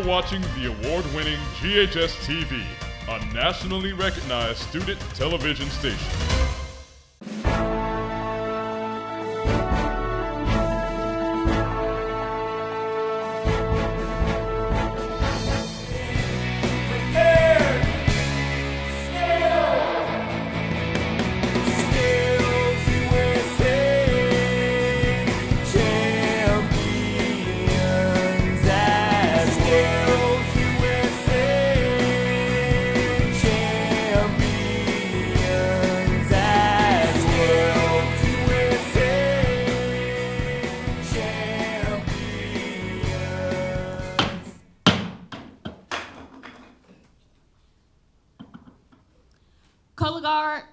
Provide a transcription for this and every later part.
watching the award-winning GHS-TV, a nationally recognized student television station. Color guard.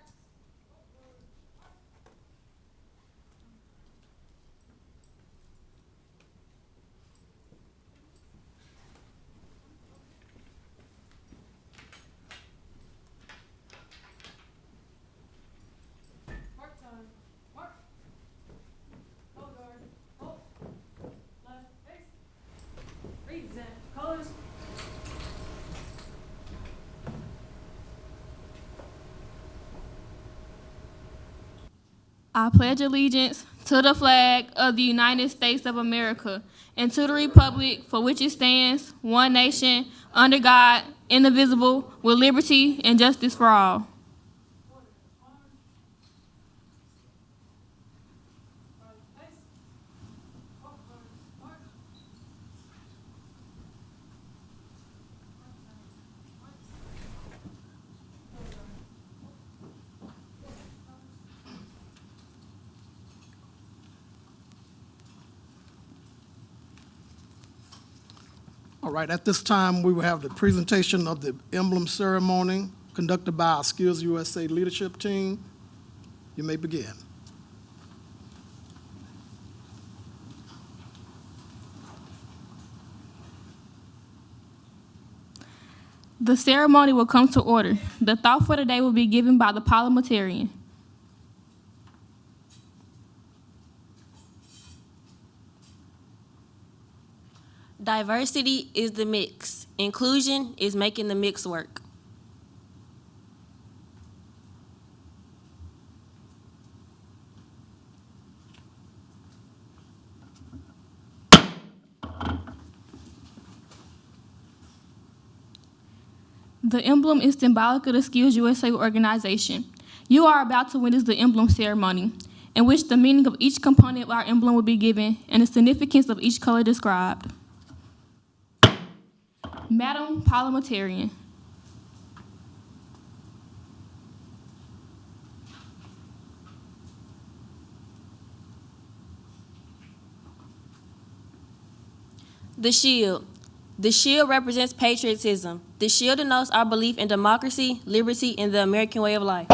Mark time. Mark. Color guard. Hold. Left. Face. Present. Colors. I pledge allegiance to the flag of the United States of America and to the republic for which it stands, one nation, under God, indivisible, with liberty and justice for all. All right, at this time, we will have the presentation of the emblem ceremony conducted by our Skills USA leadership team. You may begin. The ceremony will come to order. The thought for the day will be given by the parliamentarian. Diversity is the mix. Inclusion is making the mix work. The emblem is symbolic of the Skills USA organization. You are about to witness the emblem ceremony, in which the meaning of each component of our emblem will be given and the significance of each color described. Madam Parliamentarian. The shield. The shield represents patriotism. The shield denotes our belief in democracy, liberty, and the American way of life.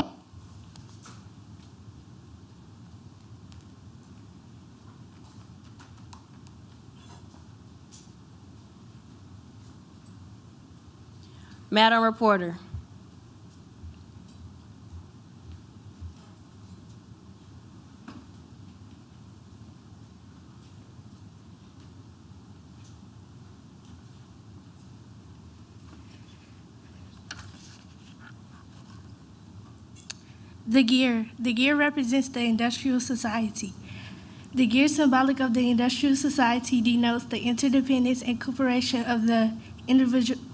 Madam Reporter. The gear. The gear represents the industrial society. The gear symbolic of the industrial society denotes the interdependence and cooperation of the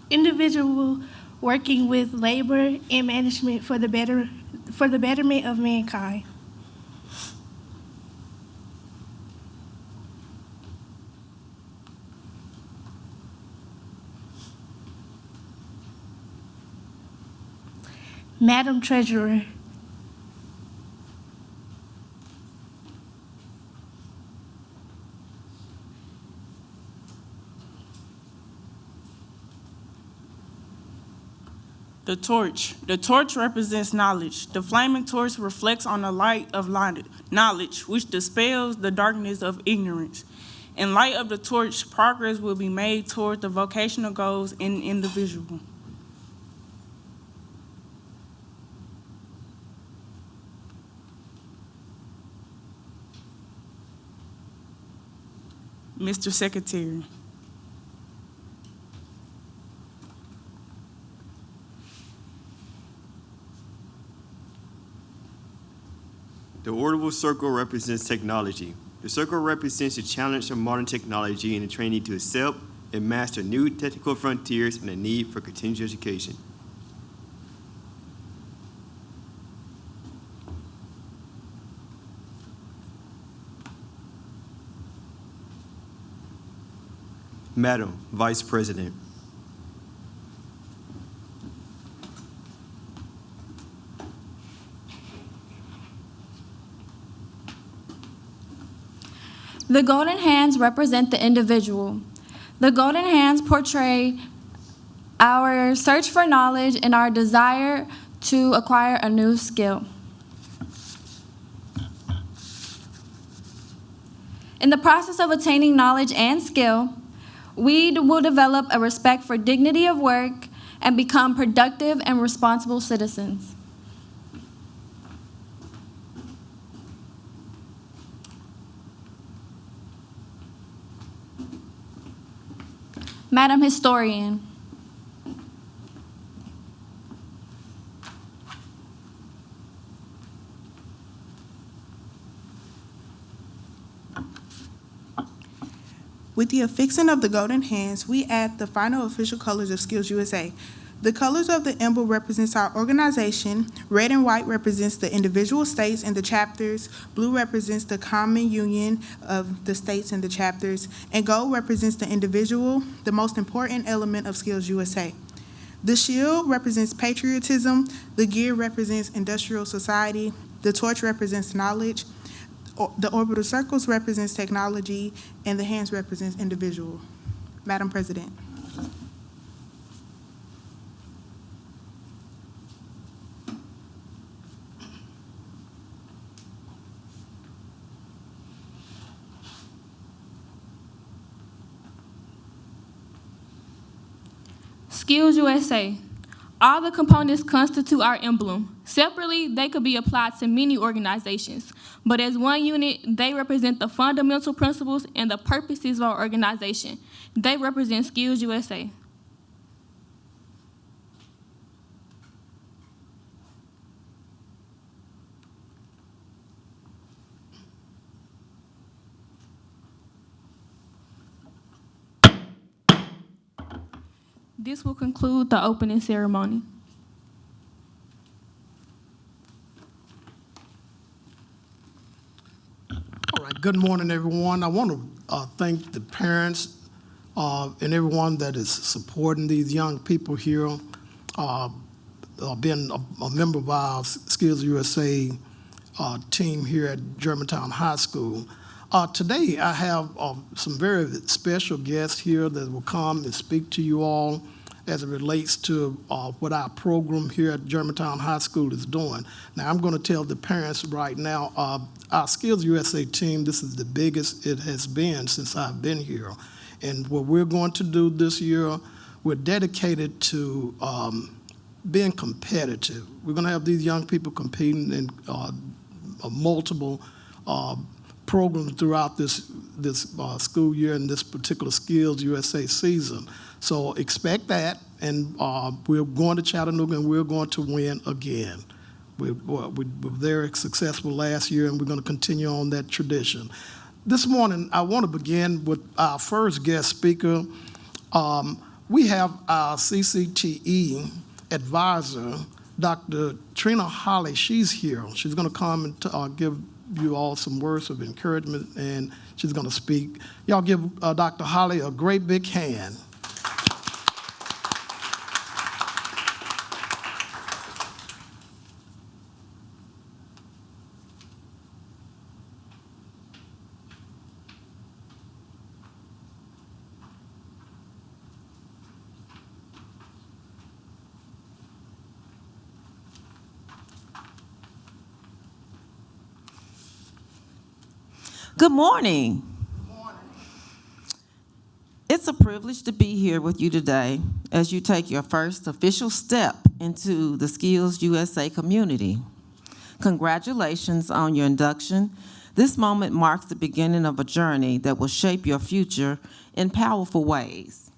individual working with labor and management for the betterment of mankind. Madam Treasurer. The torch. The torch represents knowledge. The flaming torch reflects on the light of knowledge, which dispels the darkness of ignorance. In light of the torch, progress will be made toward the vocational goals in the individual. Mr. Secretary. The orbital circle represents technology. The circle represents the challenge of modern technology and the trainee to accept and master new technical frontiers and the need for continued education. Madam Vice President. The golden hands represent the individual. The golden hands portray our search for knowledge and our desire to acquire a new skill. In the process of attaining knowledge and skill, we will develop a respect for dignity of work and become productive and responsible citizens. Madam Historian. With the affixing of the golden hands, we add the final official colors of Skills USA. The colors of the emblem represents our organization. Red and white represents the individual states and the chapters. Blue represents the common union of the states and the chapters. And gold represents the individual, the most important element of Skills USA. The shield represents patriotism. The gear represents industrial society. The torch represents knowledge. The orbital circles represents technology, and the hands represents individual. Madam President. Skills USA. All the components constitute our emblem. Separately, they could be applied to many organizations, but as one unit, they represent the fundamental principles and the purposes of our organization. They represent Skills USA. This will conclude the opening ceremony. All right, good morning, everyone. I want to thank the parents and everyone that is supporting these young people here, being a member of our Skills USA team here at Germantown High School. Today, I have some very special guests here that will come and speak to you all as it relates to what our program here at Germantown High School is doing. Now, I'm going to tell the parents right now, our Skills USA team, this is the biggest it has been since I've been here. And what we're going to do this year, we're dedicated to being competitive. We're going to have these young people competing in multiple programs throughout this school year and this particular Skills USA season. So expect that, and we're going to Chattanooga, and we're going to win again. We were very successful last year, and we're going to continue on that tradition. This morning, I want to begin with our first guest speaker. We have our CCTE advisor, Dr. Trina Holly. She's here. She's going to come and give you all some words of encouragement, and she's going to speak. Y'all give Dr. Holly a great big hand. Good morning. Good morning. It's a privilege to be here with you today as you take your first official step into the Skills USA community. Congratulations on your induction. This moment marks the beginning of a journey that will shape your future in powerful ways.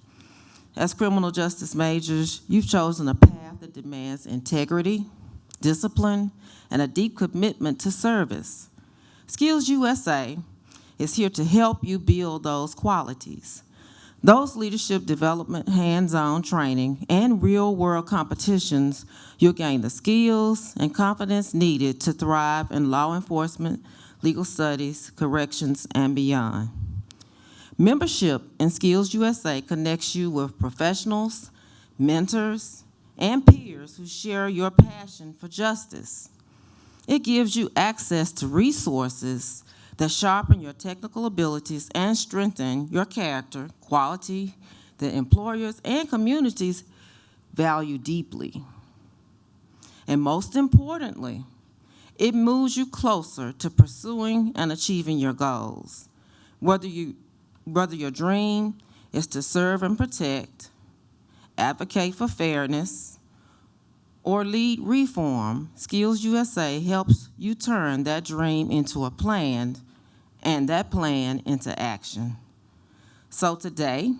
As criminal justice majors, you've chosen a path that demands integrity, discipline, and a deep commitment to service. Skills USA is here to help you build those qualities. Those leadership development, hands-on training, and real-world competitions, you'll gain the skills and confidence needed to thrive in law enforcement, legal studies, corrections, and beyond. Membership in Skills USA connects you with professionals, mentors, and peers who share your passion for justice. It gives you access to resources that sharpen your technical abilities and strengthen your character, quality that employers and communities value deeply. And most importantly, it moves you closer to pursuing and achieving your goals. Whether your dream is to serve and protect, advocate for fairness, or lead reform, Skills USA helps you turn that dream into a plan and that plan into action. So today,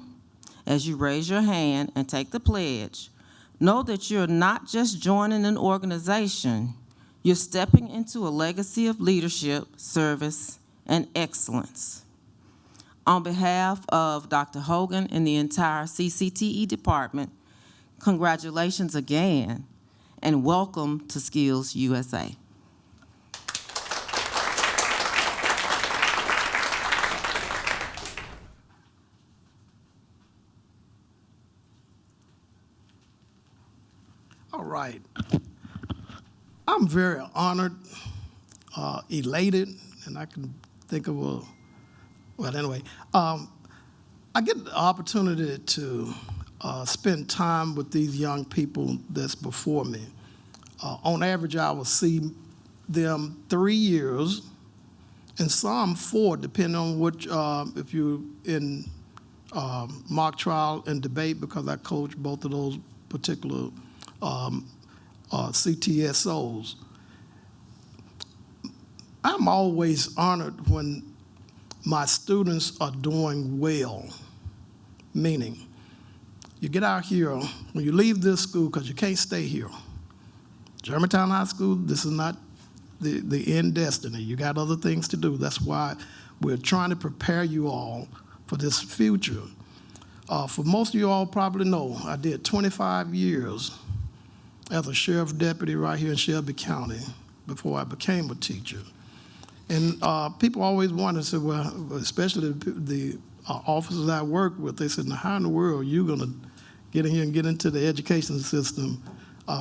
as you raise your hand and take the pledge, know that you're not just joining an organization, you're stepping into a legacy of leadership, service, and excellence. On behalf of Dr. Hogan and the entire CCTE department, congratulations again, and welcome to Skills USA. All right. I'm very honored, elated, and I can think of well, anyway, I get the opportunity to spend time with these young people that's before me. On average, I will see them 3 years, and some 4, depending on which, if you're in mock trial and debate, because I coach both of those particular CTSOs. I'm always honored when my students are doing well, meaning you get out here, when you leave this school, because you can't stay here. Germantown High School, this is not the end destiny. You got other things to do. That's why we're trying to prepare you all for this future. For most of you all probably know, I did 25 years as a sheriff deputy right here in Shelby County before I became a teacher. And people always wonder, say, well, especially the officers I work with, they said, now how in the world are you going to get in here and get into the education system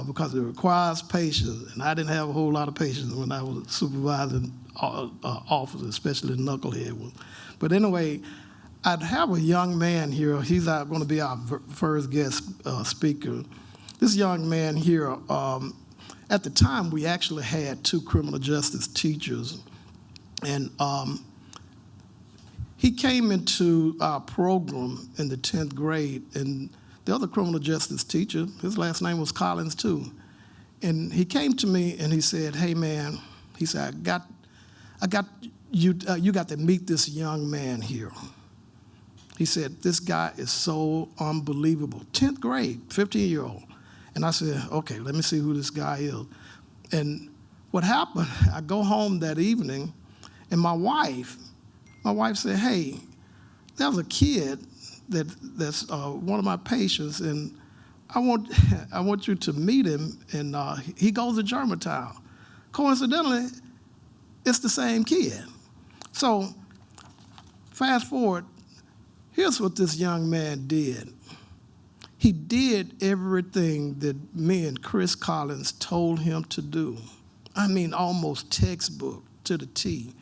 because it requires patience. And I didn't have a whole lot of patience when I was supervising officers, especially knucklehead ones. But anyway, I'd have a young man here. He's going to be our first guest speaker. This young man here, at the time, we actually had 2 criminal justice teachers. And he came into our program in the 10th grade, and the other criminal justice teacher, his last name was Collins too. And he came to me and he said, hey man, he said, I got you got to meet this young man here. He said, this guy is so unbelievable. 10th grade, 15-year-old. And I said, okay, let me see who this guy is. And what happened, I go home that evening, and my wife said, hey, there's a kid that's one of my patients, and I want you to meet him, and he goes to Germantown. Coincidentally, it's the same kid. So fast forward, here's what this young man did. He did everything that me and Chris Collins told him to do. I mean, almost textbook to the T.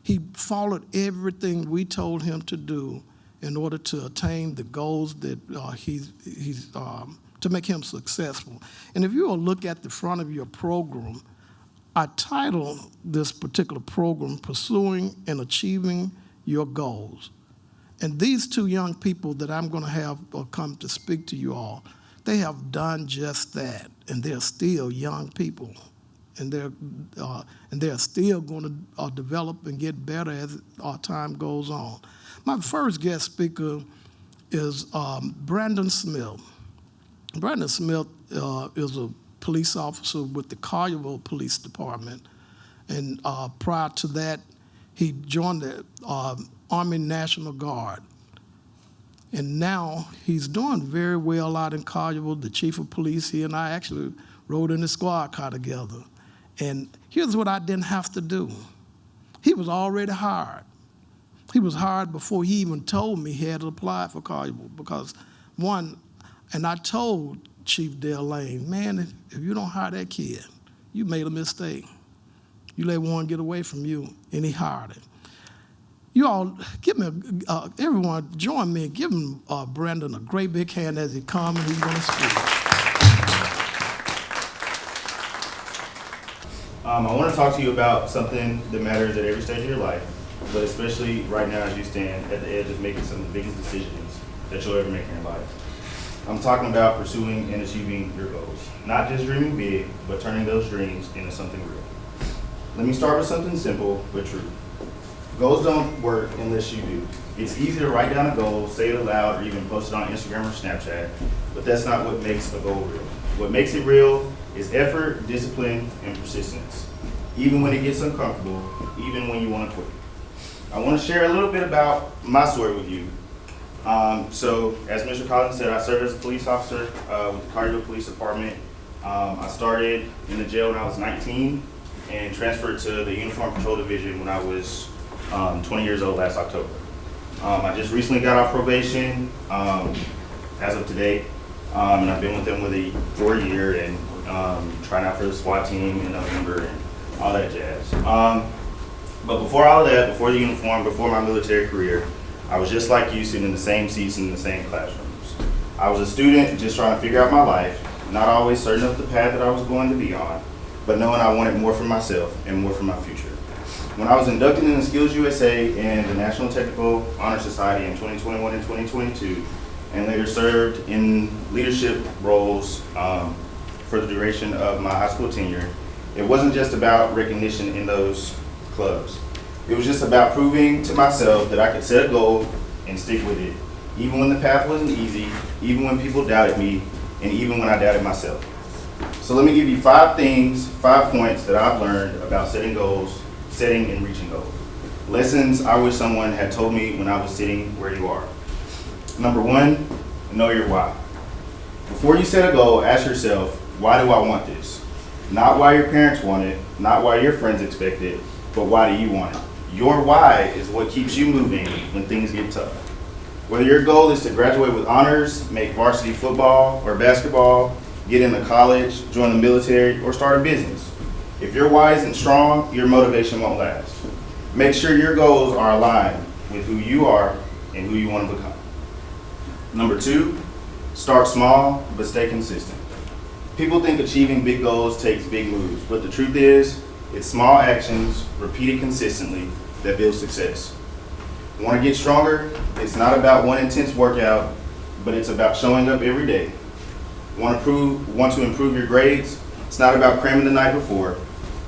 He followed everything we told him to do in order to attain the goals that to make him successful. And if you will look at the front of your program, I titled this particular program, Pursuing and Achieving Your Goals. And these 2 young people that I'm going to have come to speak to you all, they have done just that, and they're still young people. And they're still going to develop and get better as our time goes on. My first guest speaker is Brandon Smith. Brandon Smith is a police officer with the Collierville Police Department. And prior to that, he joined the Army National Guard. And now he's doing very well out in Collierville, the chief of police. He and I actually rode in the squad car together. And here's what I didn't have to do. He was already hired. He was hired before he even told me he had to apply for Collierville because, one, and I told Chief Dale Lane, man, if you don't hire that kid, you made a mistake. You let one get away from you, and he hired him. You all, give me, everyone, join me and give him, Brandon, a great big hand as he comes and he's going to speak. I want to talk to you about something that matters at every stage of your life, but especially right now as you stand at the edge of making some of the biggest decisions that you'll ever make in your life. I'm talking about pursuing and achieving your goals. Not just dreaming big, but turning those dreams into something real. Let me start with something simple but true. Goals don't work unless you do. It's easy to write down a goal, say it aloud, or even post it on Instagram or Snapchat, but that's not what makes a goal real. What makes it real is effort, discipline, and persistence. Even when it gets uncomfortable, even when you want to quit. I want to share a little bit about my story with you. So, as Mr. Collins said, I served as a police officer with the Collierville Police Department. I started in the jail when I was 19 and transferred to the Uniform Patrol Division when I was 20 years old last October. I just recently got off probation as of today, and I've been with them for a year and trying out for the SWAT team in November and all that jazz. But before all of that, before the uniform, before my military career, I was just like you, sitting in the same seats in the same classrooms. I was a student just trying to figure out my life, not always certain of the path that I was going to be on, but knowing I wanted more for myself and more for my future. When I was inducted in the Skills USA and the National Technical Honor Society in 2021 and 2022, and later served in leadership roles for the duration of my high school tenure, it wasn't just about recognition in those clubs. It was just about proving to myself that I could set a goal and stick with it, even when the path wasn't easy, even when people doubted me, and even when I doubted myself. So let me give you 5 points that I've learned about setting goals, setting and reaching goals. Lessons I wish someone had told me when I was sitting where you are. Number 1, know your why. Before you set a goal, ask yourself, why do I want this? Not why your parents want it, not why your friends expect it, but why do you want it? Your why is what keeps you moving when things get tough. Whether your goal is to graduate with honors, make varsity football or basketball, get into college, join the military, or start a business. If your why isn't strong, your motivation won't last. Make sure your goals are aligned with who you are and who you want to become. Number 2, start small, but stay consistent. People think achieving big goals takes big moves, but the truth is, it's small actions, repeated consistently, that build success. Want to get stronger? It's not about one intense workout, but it's about showing up every day. Want to improve your grades? It's not about cramming the night before.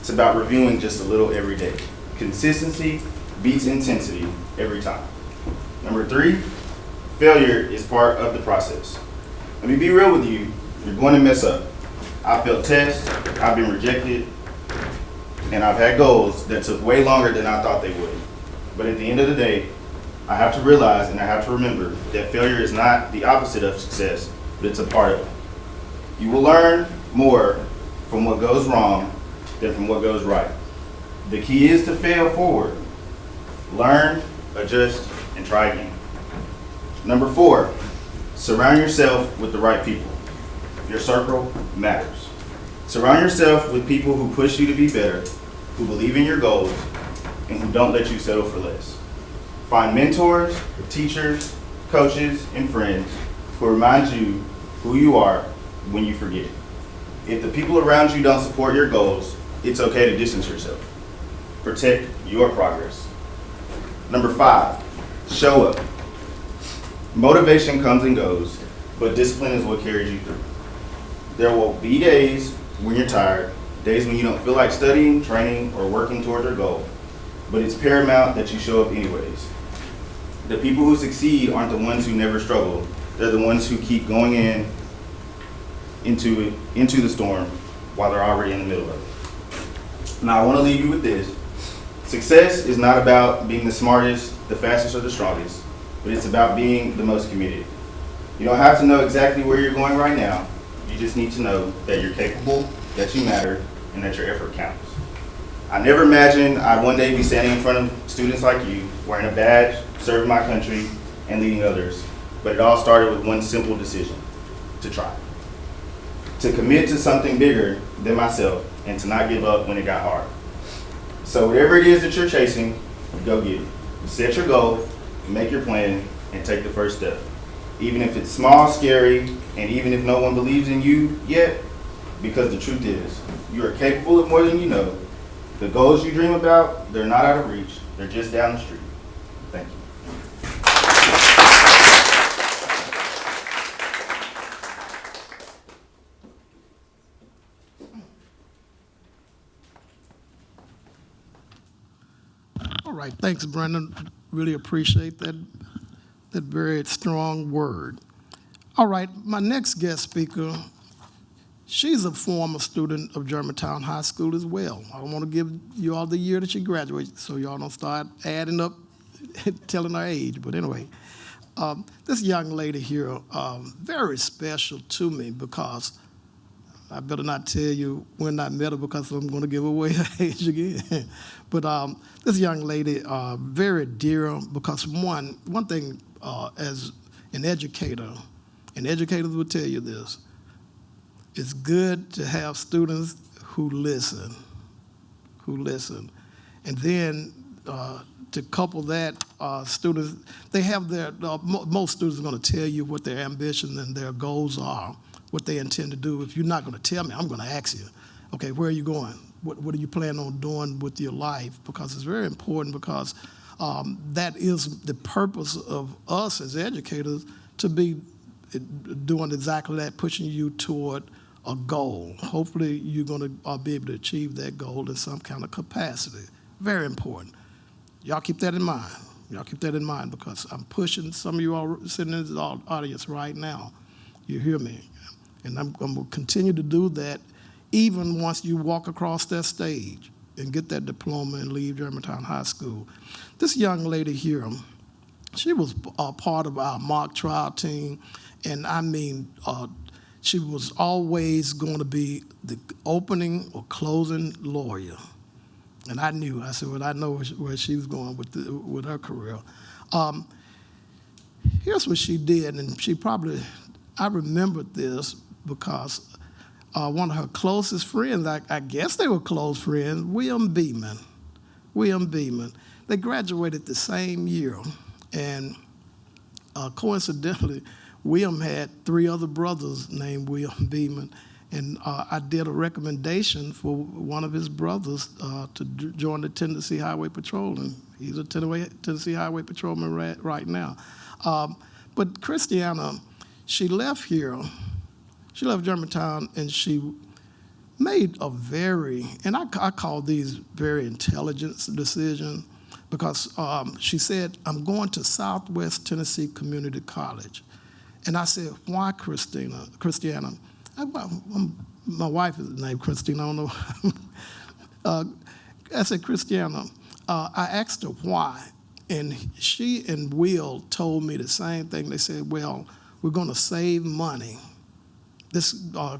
It's about reviewing just a little every day. Consistency beats intensity every time. Number 3, failure is part of the process. Let me be real with you. You're going to mess up. I've failed tests, I've been rejected, and I've had goals that took way longer than I thought they would. But at the end of the day, I have to realize and I have to remember that failure is not the opposite of success, but it's a part of it. You will learn more from what goes wrong than from what goes right. The key is to fail forward. Learn, adjust, and try again. Number 4, surround yourself with the right people. Your circle matters. Surround yourself with people who push you to be better, who believe in your goals, and who don't let you settle for less. Find mentors, teachers, coaches, and friends who remind you who you are when you forget. If the people around you don't support your goals, it's okay to distance yourself. Protect your progress. Number 5, show up. Motivation comes and goes, but discipline is what carries you through. There will be days when you're tired, days when you don't feel like studying, training, or working toward your goal, but it's paramount that you show up anyways. The people who succeed aren't the ones who never struggle. They're the ones who keep going into the storm, while they're already in the middle of it. Now, I want to leave you with this. Success is not about being the smartest, the fastest, or the strongest, but it's about being the most committed. You don't have to know exactly where you're going right now. You just need to know that you're capable, that you matter, and that your effort counts. I never imagined I'd one day be standing in front of students like you, wearing a badge, serving my country, and leading others. But it all started with one simple decision: to try. To commit to something bigger than myself, and to not give up when it got hard. So whatever it is that you're chasing, go get it. Set your goal, make your plan, and take the first step. Even if it's small, scary, and even if no one believes in you yet, because the truth is, you are capable of more than you know. The goals you dream about, they're not out of reach, they're just down the street. Thank you. All right, thanks, Brendan. Really appreciate that very strong word. All right, my next guest speaker, she's a former student of Germantown High School as well. I don't want to give you all the year that she graduated, so y'all don't start adding up, telling her age. But anyway, this young lady here, very special to me, because I better not tell you when I met her, because I'm going to give away her age again. But this young lady, very dear, because one thing as an educator, and educators will tell you this, it's good to have students who listen. And then to couple that, students, they have their, most students are going to tell you what their ambitions and their goals are, what they intend to do. If you're not going to tell me, I'm going to ask you, okay, where are you going? What are you planning on doing with your life? Because it's very important, because that is the purpose of us as educators, to be doing exactly that, pushing you toward a goal. Hopefully you're going to be able to achieve that goal in some kind of capacity. Very important. Y'all keep that in mind. Y'all keep that in mind, because I'm pushing some of you all sitting in the audience right now. You hear me? And I'm going to continue to do that even once you walk across that stage and get that diploma and leave Germantown High School. This young lady here, she was part of our mock trial team, and I mean, she was always going to be the opening or closing lawyer. And I knew, I said, well, I know where she was going with her career. Here's what she did, and she probably, I remembered this because one of her closest friends, I guess they were close friends, William Beeman. They graduated the same year, and coincidentally, William had 3 other brothers named William Beeman, and I did a recommendation for one of his brothers to join the Tennessee Highway Patrol, and he's a Tennessee Highway Patrolman right now. But Christiana, she left here, she left Germantown, and she made a very, and I call these very intelligent decisions, because she said, I'm going to Southwest Tennessee Community College. And I said, why Christiana? My wife is named Christina, I don't know. I said, Christiana, I asked her why, and she and Will told me the same thing. They said, well, we're going to save money.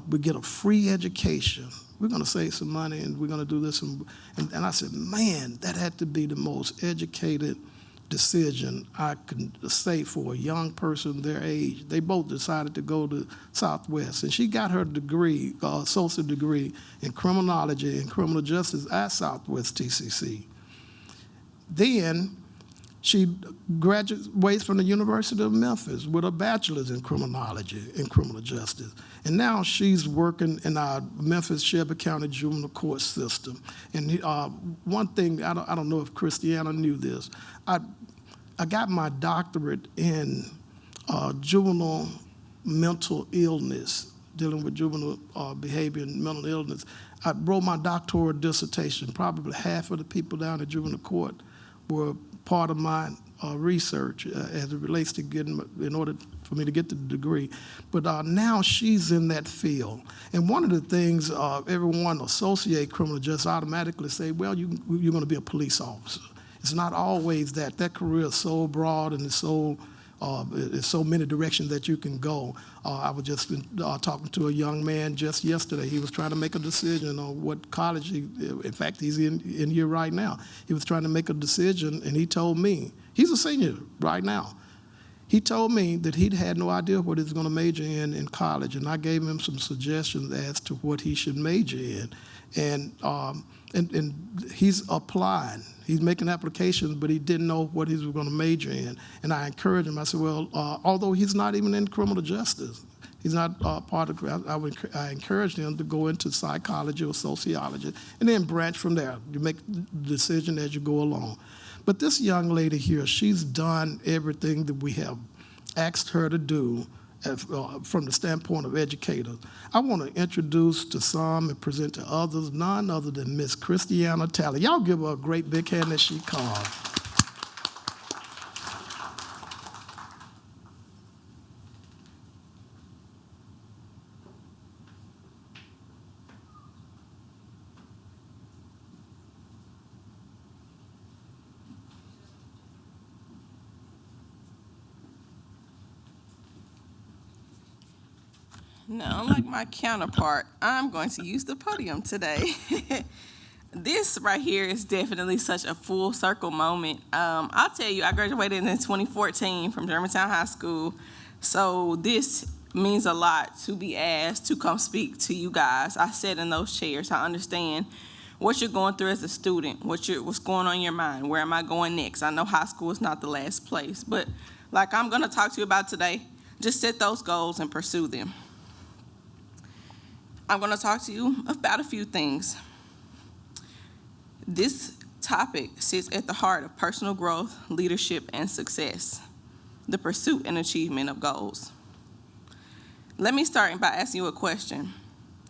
We get a free education. We're going to save some money, and we're going to do this. And I said, man, that had to be the most educated decision I can say for a young person their age. They both decided to go to Southwest, and she got her degree, associate degree in criminology and criminal justice at Southwest TCC. Then she graduates from the University of Memphis with a bachelor's in criminology and criminal justice. And now she's working in our Memphis Shelby County juvenile court system. And one thing, I don't know if Christiana knew this, I got my doctorate in juvenile mental illness, dealing with juvenile behavior and mental illness. I wrote my doctoral dissertation. Probably half of the people down at juvenile court were part of my research as it relates to getting, in order for me to get the degree. But now she's in that field. And one of the things everyone associate criminal justice automatically say, well, you're going to be a police officer. It's not always that. That career is so broad and it's so many directions that you can go. I was just talking to a young man just yesterday. He was trying to make a decision on what college in fact, he's in here right now. He was trying to make a decision, and he told me, he's a senior right now. He told me that he'd had no idea what he was going to major in college, and I gave him some suggestions as to what he should major in. And he's applying. He's making applications, but he didn't know what he was going to major in. And I encouraged him. I said, well, although he's not even in criminal justice, he's not part of, I encouraged him to go into psychology or sociology and then branch from there. You make the decision as you go along. But this young lady here, she's done everything that we have asked her to do from the standpoint of educators. I want to introduce to some and present to others none other than Miss Christiana Talley. Y'all give her a great big hand as she comes. Now, unlike my counterpart, I'm going to use the podium today. This right here is definitely such a full circle moment. I'll tell you, I graduated in 2014 from Germantown High School, so this means a lot to be asked to come speak to you guys. I sat in those chairs. I understand what you're going through as a student, what's going on in your mind, where am I going next? I know high school is not the last place, but like I'm going to talk to you about today, just set those goals and pursue them. I'm going to talk to you about a few things. This topic sits at the heart of personal growth, leadership, and success, the pursuit and achievement of goals. Let me start by asking you a question.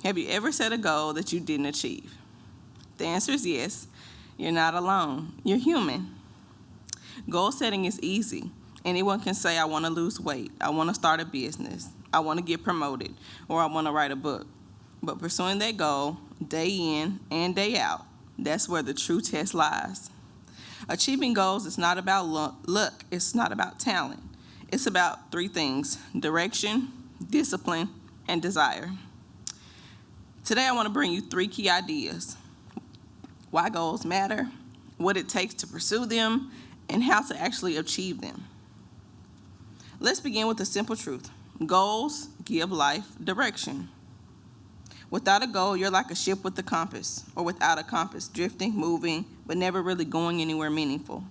Have you ever set a goal that you didn't achieve? The answer is yes. You're not alone. You're human. Goal setting is easy. Anyone can say, I want to lose weight, I want to start a business, I want to get promoted, or I want to write a book. But pursuing that goal, day in and day out, that's where the true test lies. Achieving goals is not about luck, it's not about talent. It's about three things: direction, discipline, and desire. Today I want to bring you three key ideas: why goals matter, what it takes to pursue them, and how to actually achieve them. Let's begin with the simple truth. Goals give life direction. Without a goal, you're like a ship with a compass, or without a compass, drifting, moving, but never really going anywhere meaningful.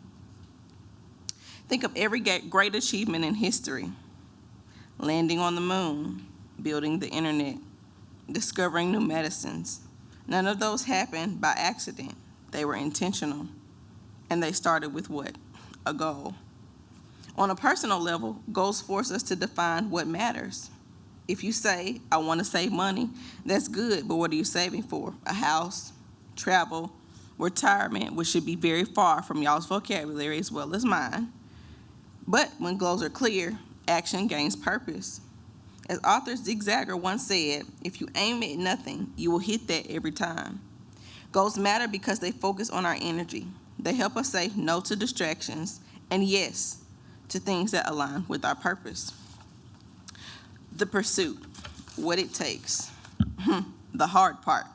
Think of every great achievement in history: landing on the moon, building the internet, discovering new medicines. None of those happened by accident. They were intentional, and they started with what? A goal. On a personal level, goals force us to define what matters. If you say, I want to save money, that's good, but what are you saving for? A house, travel, retirement, which should be very far from y'all's vocabulary as well as mine. But when goals are clear, action gains purpose. As author Zig Ziglar once said, if you aim at nothing, you will hit that every time. Goals matter because they focus on our energy. They help us say no to distractions and yes to things that align with our purpose. The pursuit, what it takes, the hard part.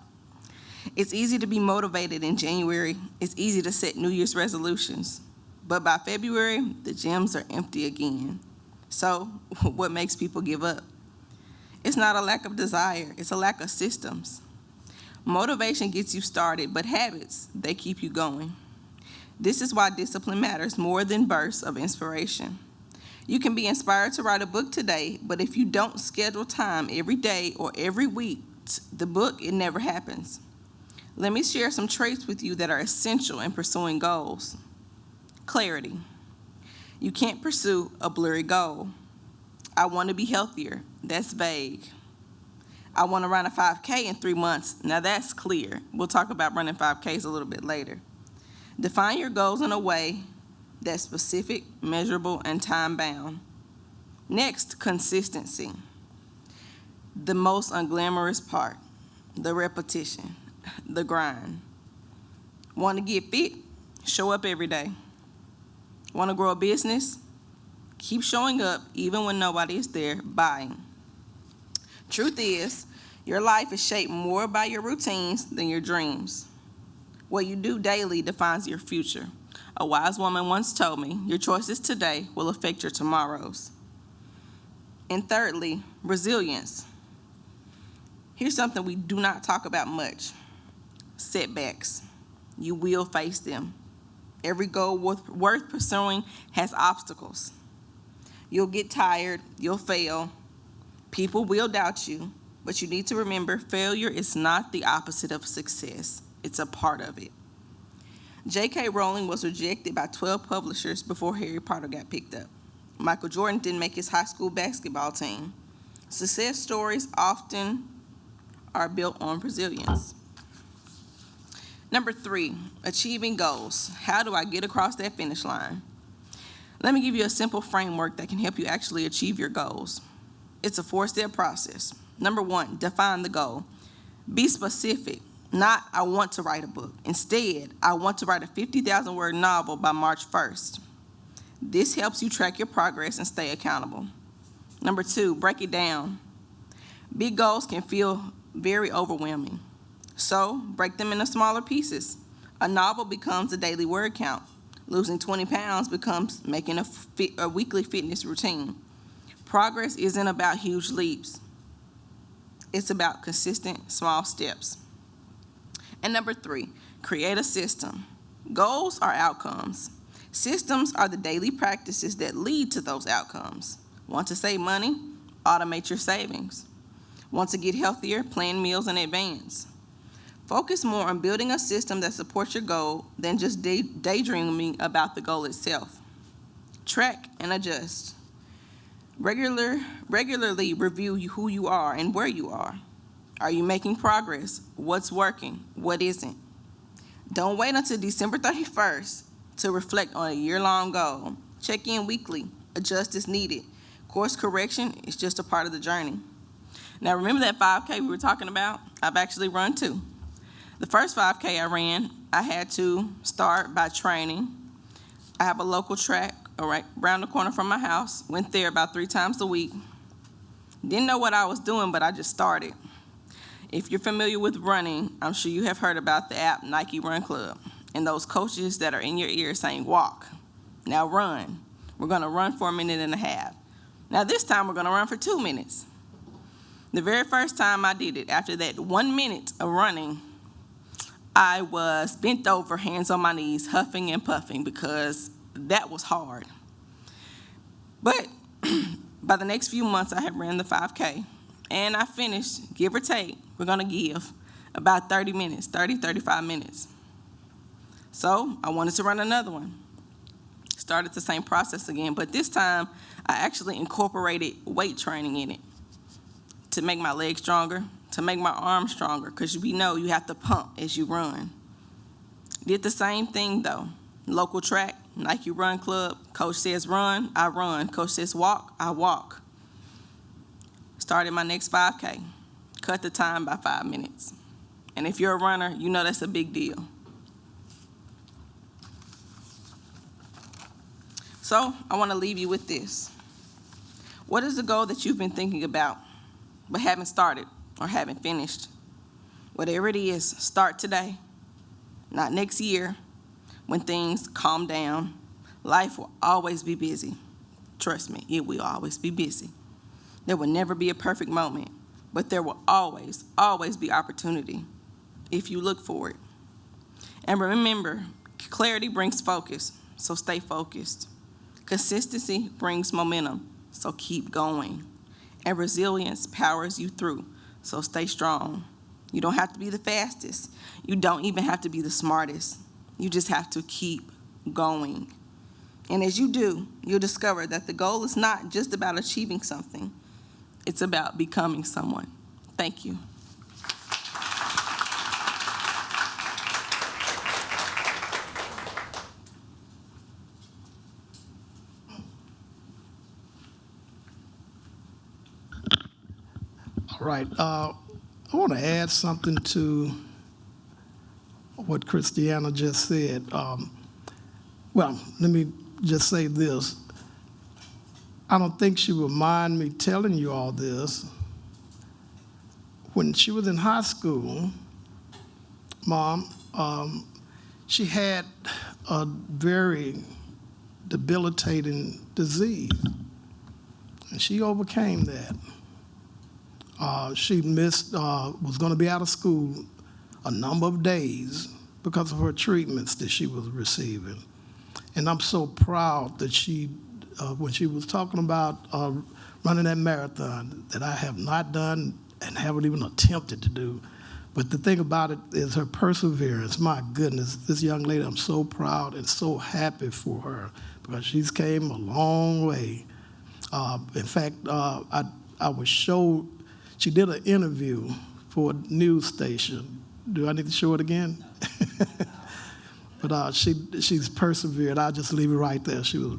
It's easy to be motivated in January. It's easy to set New Year's resolutions. But by February, the gyms are empty again. So what makes people give up? It's not a lack of desire. It's a lack of systems. Motivation gets you started, but habits, they keep you going. This is why discipline matters more than bursts of inspiration. You can be inspired to write a book today, but if you don't schedule time every day or every week, the book, it never happens. Let me share some traits with you that are essential in pursuing goals. Clarity. You can't pursue a blurry goal. I want to be healthier. That's vague. I want to run a 5K in 3 months. Now that's clear. We'll talk about running 5Ks a little bit later. Define your goals in a way that's specific, measurable, and time-bound. Next, consistency. The most unglamorous part, the repetition, the grind. Want to get fit? Show up every day. Want to grow a business? Keep showing up even when nobody is there buying. Truth is, your life is shaped more by your routines than your dreams. What you do daily defines your future. A wise woman once told me, your choices today will affect your tomorrows. And thirdly, resilience. Here's something we do not talk about much. Setbacks. You will face them. Every goal worth pursuing has obstacles. You'll get tired, you'll fail. People will doubt you, but you need to remember failure is not the opposite of success. It's a part of it. J.K. Rowling was rejected by 12 publishers before Harry Potter got picked up. Michael Jordan didn't make his high school basketball team. Success stories often are built on resilience. Number 3, achieving goals. How do I get across that finish line? Let me give you a simple framework that can help you actually achieve your goals. It's a 4-step process. Number 1, define the goal. Be specific, not I want to write a book. Instead, I want to write a 50,000-word novel by March 1st. This helps you track your progress and stay accountable. Number 2, break it down. Big goals can feel very overwhelming. So break them into smaller pieces. A novel becomes a daily word count. Losing 20 pounds becomes making a weekly fitness routine. Progress isn't about huge leaps. It's about consistent small steps. And number 3, create a system. Goals are outcomes. Systems are the daily practices that lead to those outcomes. Want to save money? Automate your savings. Want to get healthier? Plan meals in advance. Focus more on building a system that supports your goal than just daydreaming about the goal itself. Track and adjust. Regularly review who you are and where you are. Are you making progress? What's working? What isn't? Don't wait until December 31st to reflect on a year-long goal. Check in weekly. Adjust as needed. Course correction is just a part of the journey. Now remember that 5K we were talking about? I've actually run 2. The first 5K I ran, I had to start by training. I have a local track right around the corner from my house. Went there about 3 times a week. Didn't know what I was doing, but I just started. If you're familiar with running, I'm sure you have heard about the app Nike Run Club and those coaches that are in your ear saying, walk, now run. We're gonna run for 1.5 minutes. Now this time we're gonna run for 2 minutes. The very first time I did it, after that 1 minute of running, I was bent over, hands on my knees, huffing and puffing because that was hard. But by the next few months, I had ran the 5K, and I finished, give or take, we're gonna give about 30 minutes, 35 minutes. So I wanted to run another one. Started the same process again, but this time I actually incorporated weight training in it to make my legs stronger, to make my arms stronger, because we know you have to pump as you run. Did the same thing though. Local track, Nike Run Club, coach says run, I run. Coach says walk, I walk. Started my next 5K, cut the time by 5 minutes. And if you're a runner, you know that's a big deal. So I want to leave you with this. What is the goal that you've been thinking about but haven't started or haven't finished? Whatever it is, start today, not next year when things calm down. Life will always be busy. Trust me, it will always be busy. There will never be a perfect moment, but there will always, always be opportunity if you look for it. And remember, clarity brings focus, so stay focused. Consistency brings momentum, so keep going. And resilience powers you through, so stay strong. You don't have to be the fastest. You don't even have to be the smartest. You just have to keep going. And as you do, you'll discover that the goal is not just about achieving something. It's about becoming someone. Thank you. Right. I want to add something to what Christiana just said. Well, let me just say this. I don't think she would mind me telling you all this. When she was in high school, Mom, she had a very debilitating disease, and she overcame that. She was going to be out of school a number of days because of her treatments that she was receiving. And I'm so proud that she, when she was talking about running that marathon, that I have not done and haven't even attempted to do. But the thing about it is her perseverance. My goodness, this young lady, I'm so proud and so happy for her because she's came a long way. In fact, I was showed, she did an interview for a news station. Do I need to show it again? But she's persevered. I'll just leave it right there. She was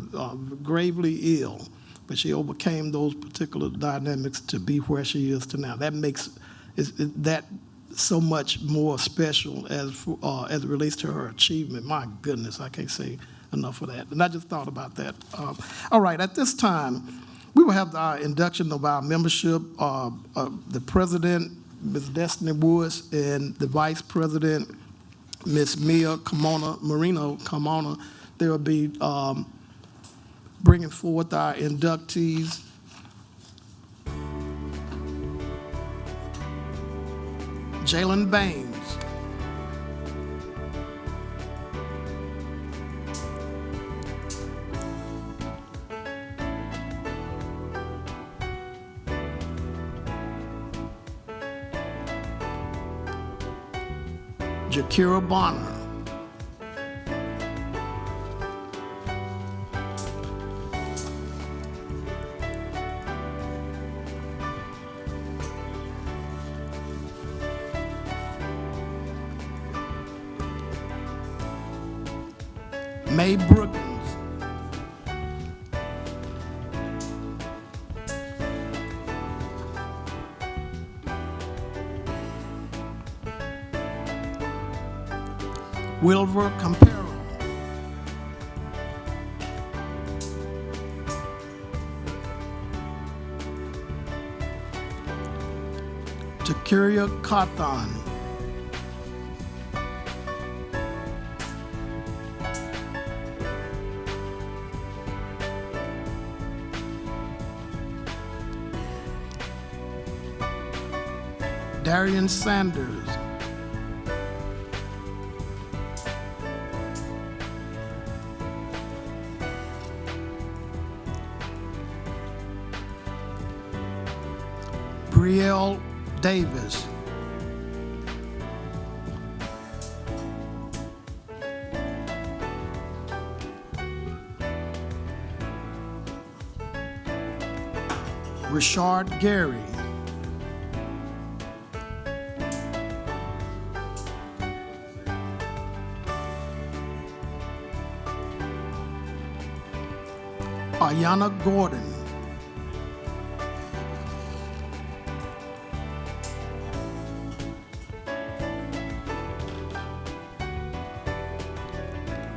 gravely ill, but she overcame those particular dynamics to be where she is to now. That makes that so much more special as it relates to her achievement. My goodness, I can't say enough for that. And I just thought about that. All right, at this time, we will have our induction of our membership. The president, Ms. Destiny Woods, and the vice president, Ms. Mia Marino Carmona. They will be bringing forth our inductees. Jalen Baines. Jakira Bonner. May Brookins. Wilver Campero. Takuria Cawthon. Darian Sanders. Brielle Davis. Richard Gary. Ayana Gordon.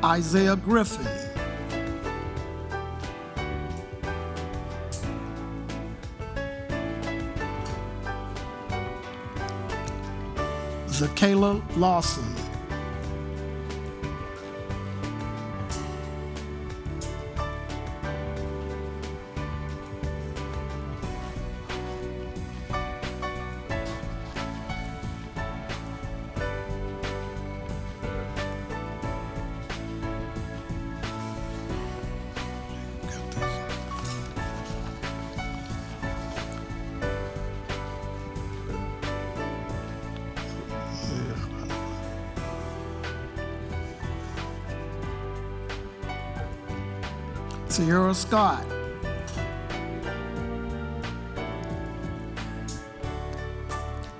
Isaiah Griffin. Zakayla Lawson. Sierra Scott.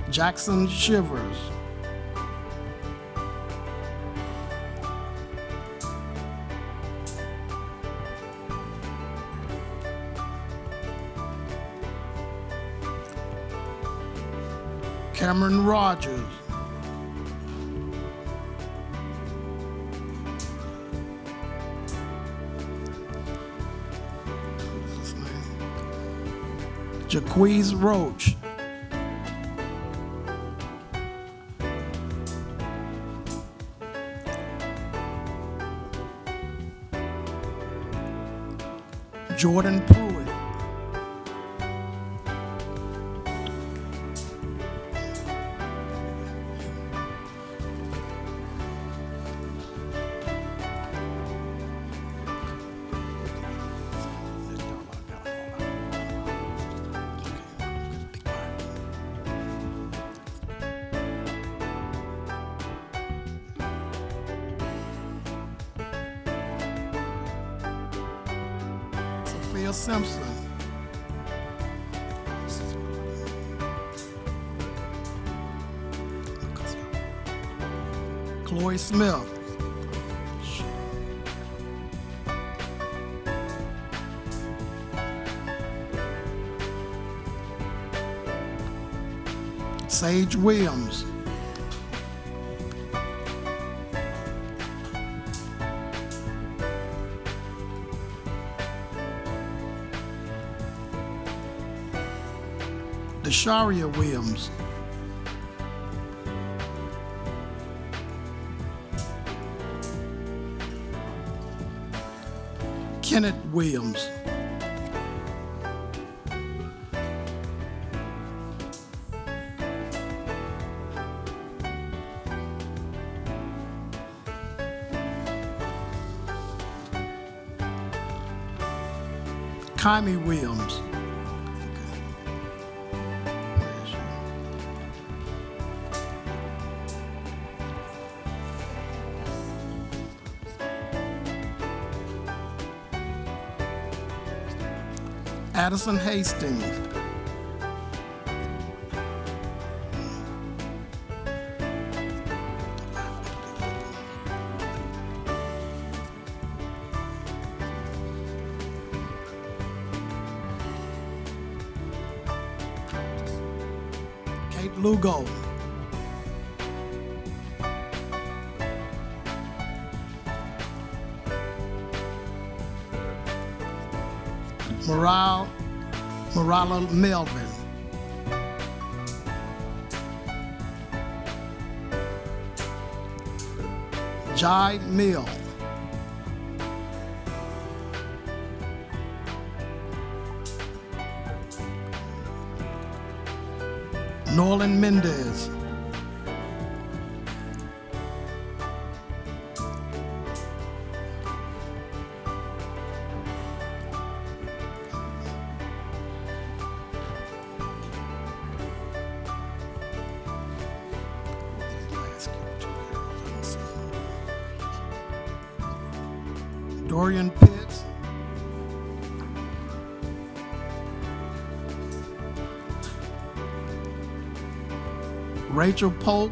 Jackson Shivers. Cameron Rogers. What's his name? Jaquez Roach. Jordan Pruitt. Sophia Simpson. Chloe Smith. Sage Williams. Desharia Williams. Kenneth Williams. Kylie Williams. Addison Hastings. Kate Lugo. Marala Melvin. Jai Mill. Nolan Mendez. Dorian Pitts. Rachel Polk.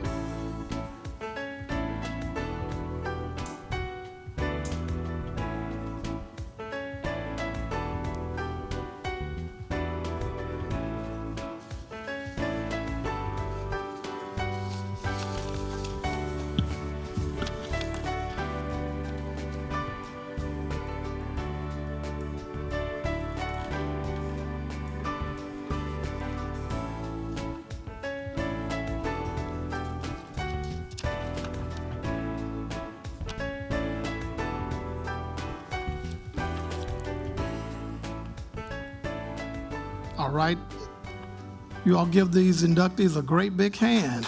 All right, you all give these inductees a great big hand.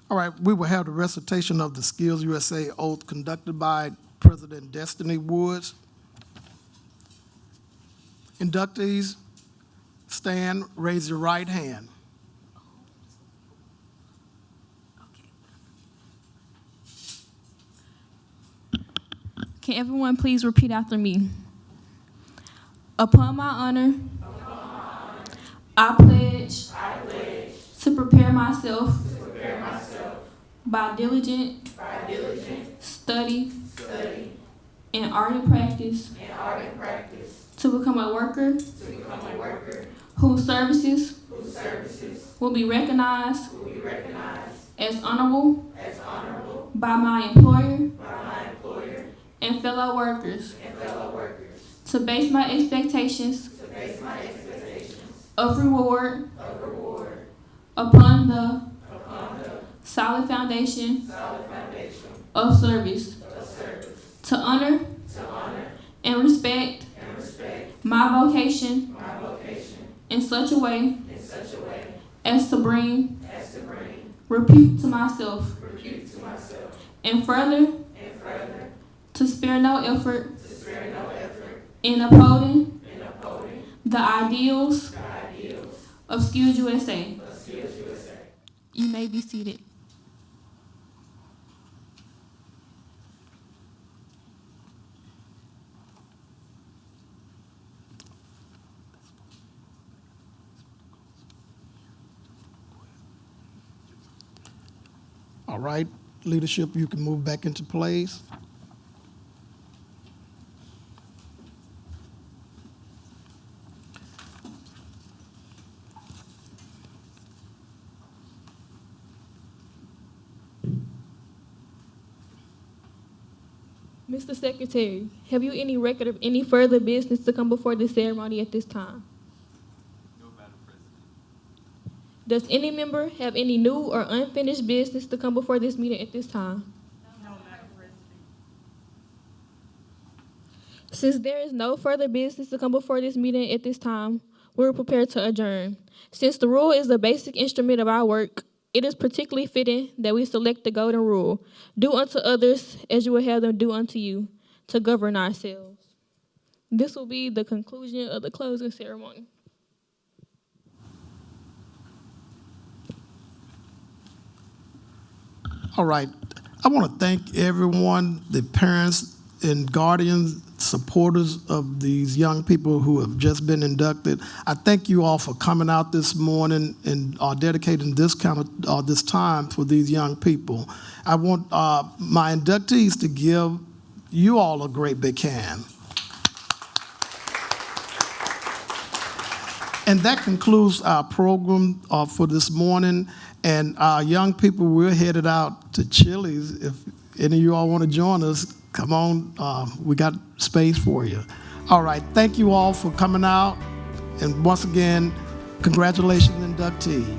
All right, we will have the recitation of the Skills USA oath conducted by President Destiny Woods. Inductees, stand, raise your right hand. Can everyone please repeat after me? Upon my honor, I pledge to prepare myself by diligent study and ardent practice to become a worker whose services will be recognized as honorable by my employer and fellow workers, to base my expectations of reward upon the solid foundation of service, to honor and respect my vocation in such a way as to bring repute to myself, and further to spare no effort in upholding the ideals of Skills USA. You may be seated. All right, leadership, you can move back into place. Mr. Secretary, have you any record of any further business to come before this ceremony at this time? No, Madam President. Does any member have any new or unfinished business to come before this meeting at this time? No, Madam President. Since there is no further business to come before this meeting at this time, we're prepared to adjourn. Since the rule is the basic instrument of our work, it is particularly fitting that we select the golden rule: do unto others as you will have them do unto you, to govern ourselves. This will be the conclusion of the closing ceremony. All right, I want to thank everyone, the parents and guardians, supporters of these young people who have just been inducted. I thank you all for coming out this morning and dedicating this this time for these young people. I want my inductees to give you all a great big hand. And that concludes our program for this morning. And our young people, we're headed out to Chili's. If any of you all want to join us, come on, we got space for you. All right, thank you all for coming out. And once again, congratulations, inductees.